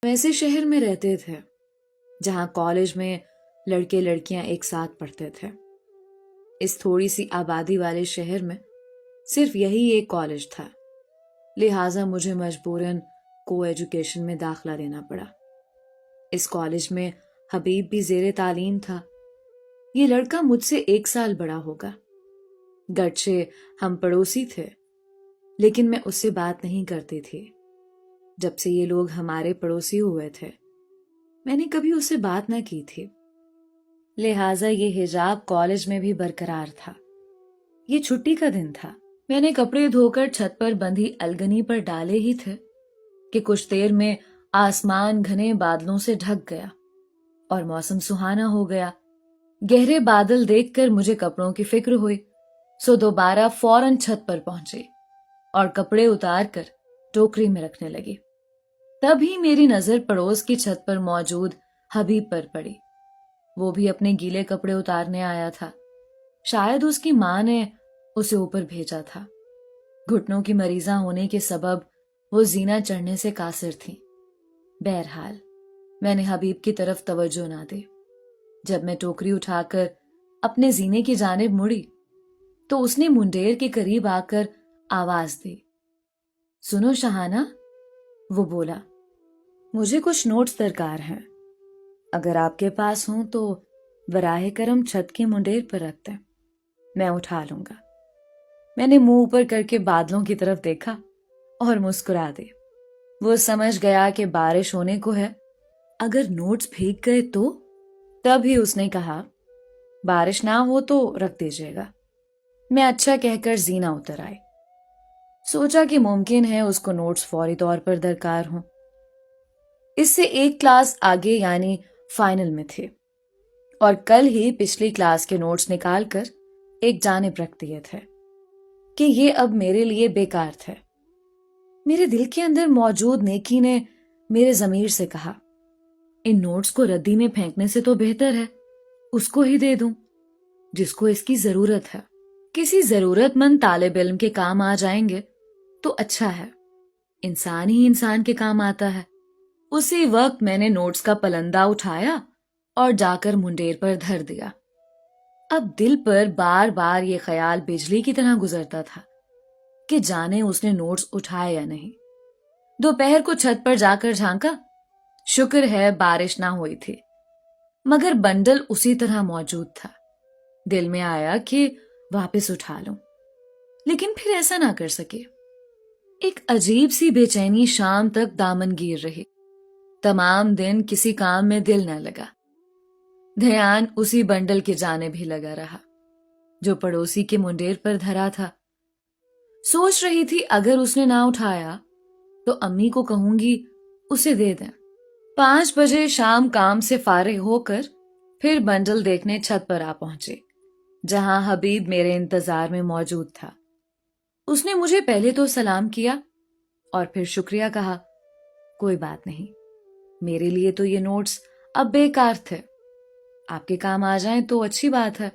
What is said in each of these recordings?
ایسے شہر میں رہتے تھے جہاں کالج میں لڑکے لڑکیاں ایک ساتھ پڑھتے تھے۔ اس تھوڑی سی آبادی والے شہر میں صرف یہی ایک کالج تھا، لہٰذا مجھے مجبوراً کو ایجوکیشن میں داخلہ لینا پڑا۔ اس کالج میں حبیب بھی زیر تعلیم تھا۔ یہ لڑکا مجھ سے 1 سال بڑا ہوگا، گرچہ ہم پڑوسی تھے، لیکن میں اس سے بات نہیں کرتی تھی۔ جب سے یہ لوگ ہمارے پڑوسی ہوئے تھے میں نے کبھی اس سے بات نہ کی تھی، لہٰذا یہ حجاب کالج میں بھی برقرار تھا۔ یہ چھٹی کا دن تھا۔ میں نے کپڑے دھو کر چھت پر بندھی الگنی پر ڈالے ہی تھے کہ کچھ دیر میں آسمان گھنے بادلوں سے ڈھک گیا اور موسم سہانا ہو گیا۔ گہرے بادل دیکھ کر مجھے کپڑوں کی فکر ہوئی، سو دوبارہ فوراً چھت پر پہنچی اور کپڑے اتار کر ٹوکری میں رکھنے لگی۔ تب ہی میری نظر پڑوس کی چھت پر موجود حبیب پر پڑی۔ وہ بھی اپنے گیلے کپڑے اتارنے آیا تھا۔ شاید اس کی ماں نے اسے اوپر بھیجا تھا۔ گھٹنوں کی مریضاں ہونے کے سبب وہ زینہ چڑھنے سے قاصر تھیں۔ بہرحال میں نے حبیب کی طرف توجہ نہ دی۔ جب میں ٹوکری اٹھا کر اپنے زینے کی جانب مڑی تو اس نے منڈیر کے قریب آ کر آواز دی، سنو شہانہ۔ وہ بولا، مجھے کچھ نوٹس درکار ہیں، اگر آپ کے پاس ہوں تو براہ کرم چھت کی منڈیر پر رکھ دیں، میں اٹھا لوں گا۔ میں نے منہ اوپر کر کے بادلوں کی طرف دیکھا اور مسکرا دی۔ وہ سمجھ گیا کہ بارش ہونے کو ہے، اگر نوٹس بھیگ گئے تو؟ تب ہی اس نے کہا، بارش نہ ہو تو رکھ دیجیے گا۔ میں اچھا کہہ کر زینہ اتر آئی۔ سوچا کہ ممکن ہے اس کو نوٹس فوری طور پر درکار ہوں۔ اس سے 1 کلاس آگے یعنی فائنل میں تھے اور کل ہی پچھلی کلاس کے نوٹس نکال کر ایک جانب رکھ دیے تھے کہ یہ اب میرے لیے بیکار تھے۔ میرے دل کے اندر موجود نیکی نے میرے ضمیر سے کہا، ان نوٹس کو ردی میں پھینکنے سے تو بہتر ہے اس کو ہی دے دوں جس کو اس کی ضرورت ہے۔ کسی ضرورت مند طالب علم کے کام آ جائیں گے تو اچھا ہے، انسان ہی انسان کے کام آتا ہے۔ اسی وقت میں نے نوٹس کا پلندہ اٹھایا اور جا کر منڈیر پر دھر دیا۔ اب دل پر بار بار یہ خیال بجلی کی طرح گزرتا تھا کہ جانے اس نے نوٹس اٹھائے یا نہیں۔ دوپہر کو چھت پر جا کر جھانکا، شکر ہے بارش نہ ہوئی تھی، مگر بنڈل اسی طرح موجود تھا۔ دل میں آیا کہ واپس اٹھا لوں، لیکن پھر ایسا نہ کر سکے۔ ایک عجیب سی بے چینی شام تک دامن گیر رہی۔ تمام دن کسی کام میں دل نہ لگا۔ دھیان اسی بنڈل کی جانب ہی لگا رہا جو پڑوسی کے منڈیر پر دھرا تھا۔ سوچ رہی تھی اگر اس نے نہ اٹھایا تو امی کو کہوں گی اسے دے دیں۔ 5 بجے شام کام سے فارغ ہو کر پھر بنڈل دیکھنے چھت پر آ پہنچے جہاں حبیب میرے انتظار میں موجود تھا۔ اس نے مجھے پہلے تو سلام کیا اور پھر شکریہ کہا۔ کوئی بات نہیں، میرے لیے تو یہ نوٹس اب بیکار تھے، آپ کے کام آ جائیں تو اچھی بات ہے۔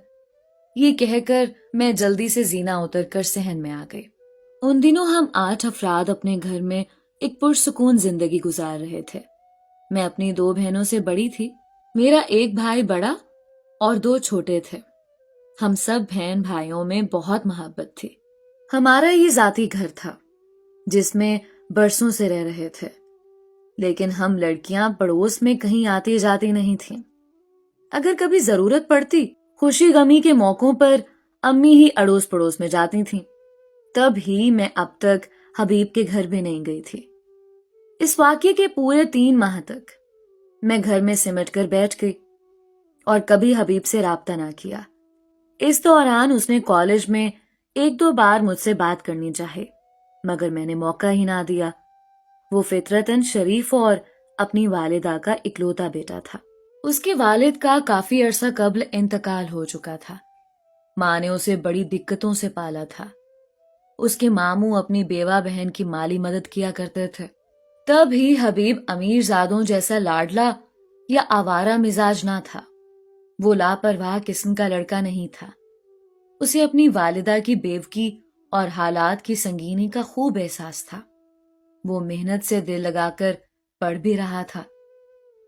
یہ کہہ کر میں جلدی سے زینہ اتر کر صحن میں آ گئی۔ ان دنوں ہم 8 افراد اپنے گھر میں ایک پرسکون زندگی گزار رہے تھے۔ میں اپنی 2 بہنوں سے بڑی تھی، میرا ایک بھائی بڑا اور 2 چھوٹے تھے۔ ہم سب بہن بھائیوں میں بہت محبت تھی۔ ہمارا یہ ذاتی گھر تھا جس میں برسوں سے رہ رہے تھے، لیکن ہم لڑکیاں پڑوس میں کہیں آتی جاتی نہیں تھیں۔ اگر کبھی ضرورت پڑتی، خوشی غمی کے موقعوں پر امی ہی اڑوس پڑوس میں جاتی تھیں۔ تب ہی میں اب تک حبیب کے گھر بھی نہیں گئی تھی۔ اس واقعے کے پورے 3 ماہ تک میں گھر میں سمٹ کر بیٹھ گئی اور کبھی حبیب سے رابطہ نہ کیا۔ اس دوران اس نے کالج میں 1-2 بار مجھ سے بات کرنی چاہی، مگر میں نے موقع ہی نہ دیا۔ وہ فطرتاً شریف اور اپنی والدہ کا اکلوتا بیٹا تھا۔ اس کے والد کا کافی عرصہ قبل انتقال ہو چکا تھا۔ ماں نے اسے بڑی دقتوں سے پالا تھا۔ اس کے ماموں اپنی بیوہ بہن کی مالی مدد کیا کرتے تھے۔ تب ہی حبیب امیر زادوں جیسا لاڈلا یا آوارہ مزاج نہ تھا۔ وہ لاپرواہ قسم کا لڑکا نہیں تھا۔ اسے اپنی والدہ کی بیوگی اور حالات کی سنگینی کا خوب احساس تھا۔ وہ محنت سے دل لگا کر پڑھ بھی رہا تھا۔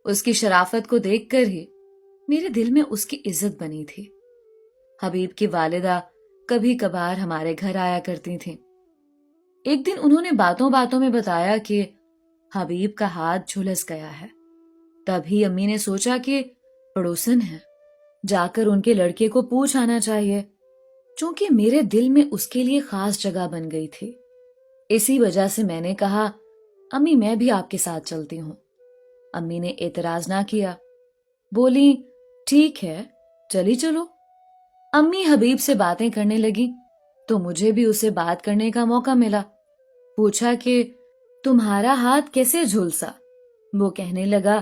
اس کی شرافت کو دیکھ کر ہی میرے دل میں اس کی عزت بنی تھی۔ حبیب کی والدہ کبھی کبھار ہمارے گھر آیا کرتی تھیں۔ ایک دن انہوں نے باتوں باتوں میں بتایا کہ حبیب کا ہاتھ جھلس گیا ہے۔ تبھی امی نے سوچا کہ پڑوسن ہے، جا کر ان کے لڑکے کو پوچھ آنا چاہیے، چونکہ میرے دل میں اس کے لیے خاص جگہ بن گئی تھی۔ اسی وجہ سے میں نے کہا، امی میں بھی آپ کے ساتھ چلتی ہوں۔ امی نے اعتراض نہ کیا، بولی ٹھیک ہے چلی چلو۔ امی حبیب سے باتیں کرنے لگی تو مجھے بھی اسے بات کرنے کا موقع ملا۔ پوچھا کہ تمہارا ہاتھ کیسے جھلسا؟ وہ کہنے لگا،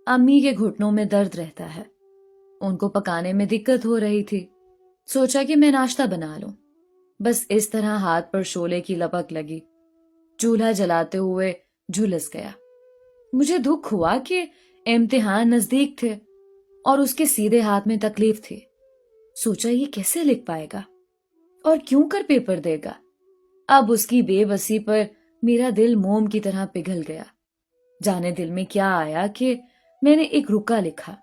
امی کے گھٹنوں میں درد رہتا ہے، ان کو پکانے میں دقت ہو رہی تھی، سوچا کہ میں ناشتہ بنا لوں۔ بس اس طرح ہاتھ پر شعلے کی لپک لگی، چولہا جلاتے ہوئے جھلس گیا۔ مجھے دکھ ہوا کہ امتحان نزدیک تھے اور اس کے سیدھے ہاتھ میں تکلیف تھی۔ سوچا یہ کیسے لکھ پائے گا اور کیوں کر پیپر دے گا۔ اب اس کی بے بسی پر میرا دل موم کی طرح پگھل گیا۔ جانے دل میں کیا آیا کہ میں نے ایک رکا لکھا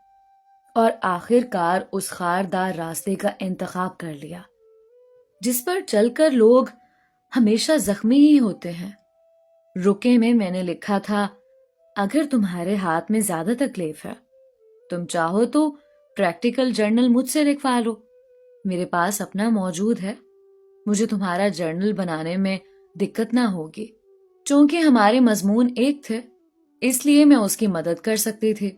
اور آخر کار اس خاردار راستے کا انتخاب کر لیا جس پر چل کر لوگ ہمیشہ زخمی ہی ہوتے ہیں۔ رکے میں نے لکھا تھا، اگر تمہارے ہاتھ میں زیادہ تکلیف ہے، تم چاہو تو پریکٹیکل جرنل مجھ سے لکھوا لو، میرے پاس اپنا موجود ہے، مجھے تمہارا جرنل بنانے میں دقت نہ ہوگی۔ چونکہ ہمارے مضمون ایک تھے اس لیے میں اس کی مدد کر سکتی تھی۔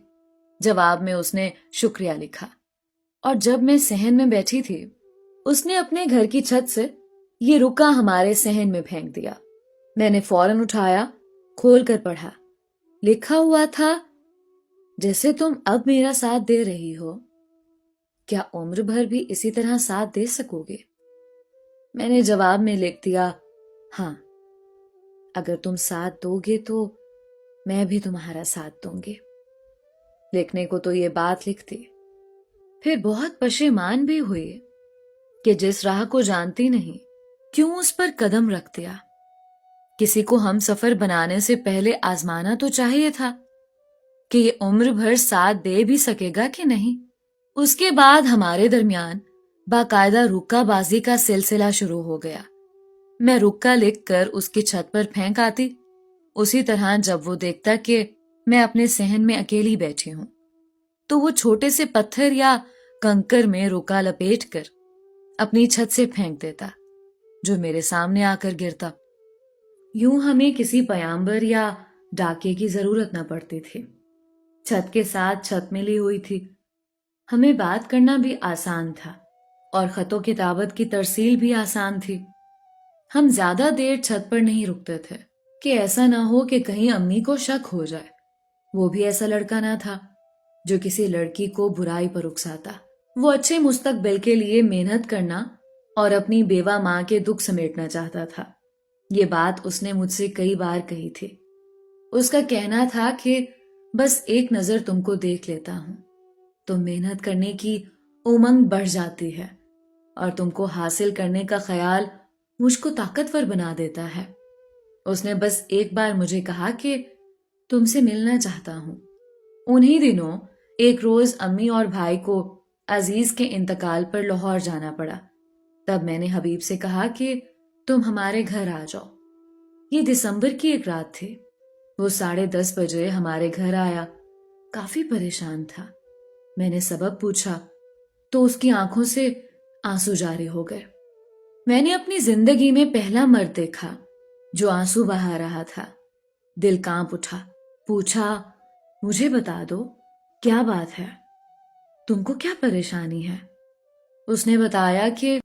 جواب میں اس نے شکریہ لکھا، اور جب میں صحن میں بیٹھی تھی اس نے اپنے گھر کی چھت سے یہ رکا ہمارے صحن میں پھینک دیا۔ میں نے فوراً اٹھایا، کھول کر پڑھا۔ لکھا ہوا تھا، جیسے تم اب میرا ساتھ دے رہی ہو، کیا عمر بھر بھی اسی طرح ساتھ دے سکو گے؟ میں نے جواب میں لکھ دیا، ہاں، اگر تم ساتھ دو گے تو میں بھی تمہارا ساتھ دوں گی۔ لکھنے کو تو یہ بات لکھ دی، پھر بہت پشیمان بھی ہوئی کہ جس راہ کو جانتی نہیں کیوں اس پر قدم رکھ دیا۔ کسی کو ہم سفر بنانے سے پہلے آزمانا تو چاہیے تھا کہ یہ عمر بھر ساتھ دے بھی سکے گا کہ نہیں۔ اس کے بعد ہمارے درمیان باقاعدہ رکا بازی کا سلسلہ شروع ہو گیا۔ میں رکا لکھ کر اس کی چھت پر پھینک آتی، اسی طرح جب وہ دیکھتا کہ میں اپنے صحن میں اکیلی بیٹھی ہوں تو وہ چھوٹے سے پتھر یا کنکر میں رکا لپیٹ کر اپنی چھت سے پھینک دیتا جو میرے سامنے آ کر گرتا۔ یوں ہمیں کسی پیامبر یا ڈاکے کی ضرورت نہ پڑتی تھی۔ چھت کے ساتھ چھت ملی ہوئی تھی، ہمیں بات کرنا بھی آسان تھا اور خط و کتابت کی ترسیل بھی آسان تھی۔ ہم زیادہ دیر چھت پر نہیں رکتے تھے کہ ایسا نہ ہو کہ کہیں امی کو شک ہو جائے۔ وہ بھی ایسا لڑکا نہ تھا جو کسی لڑکی کو برائی پر اکساتا۔ وہ اچھے مستقبل کے لیے محنت کرنا اور اپنی بیوہ ماں کے دکھ سمیٹنا چاہتا تھا۔ یہ بات اس نے مجھ سے کئی بار کہی تھی۔ اس کا کہنا تھا کہ بس ایک نظر تم کو دیکھ لیتا ہوں تو محنت کرنے کی امنگ بڑھ جاتی ہے اور تم کو حاصل کرنے کا خیال مجھ کو طاقتور بنا دیتا ہے۔ اس نے بس ایک بار مجھے کہا کہ تم سے ملنا چاہتا ہوں۔ انہی دنوں ایک روز امی اور بھائی کو عزیز کے انتقال پر لاہور جانا پڑا۔ تب میں نے حبیب سے کہا کہ تم ہمارے گھر آ جاؤ۔ یہ دسمبر کی ایک رات تھی۔ وہ 10:30 بجے ہمارے گھر آیا، کافی پریشان تھا۔ میں نے سبب پوچھا تو اس کی آنکھوں سے آنسو جاری ہو گئے۔ میں نے اپنی زندگی میں پہلا مرد دیکھا جو آنسو بہا رہا تھا۔ دل کانپ اٹھا۔ پوچھا، مجھے بتا دو کیا بات ہے، تم کو کیا پریشانی ہے؟ اس نے بتایا کہ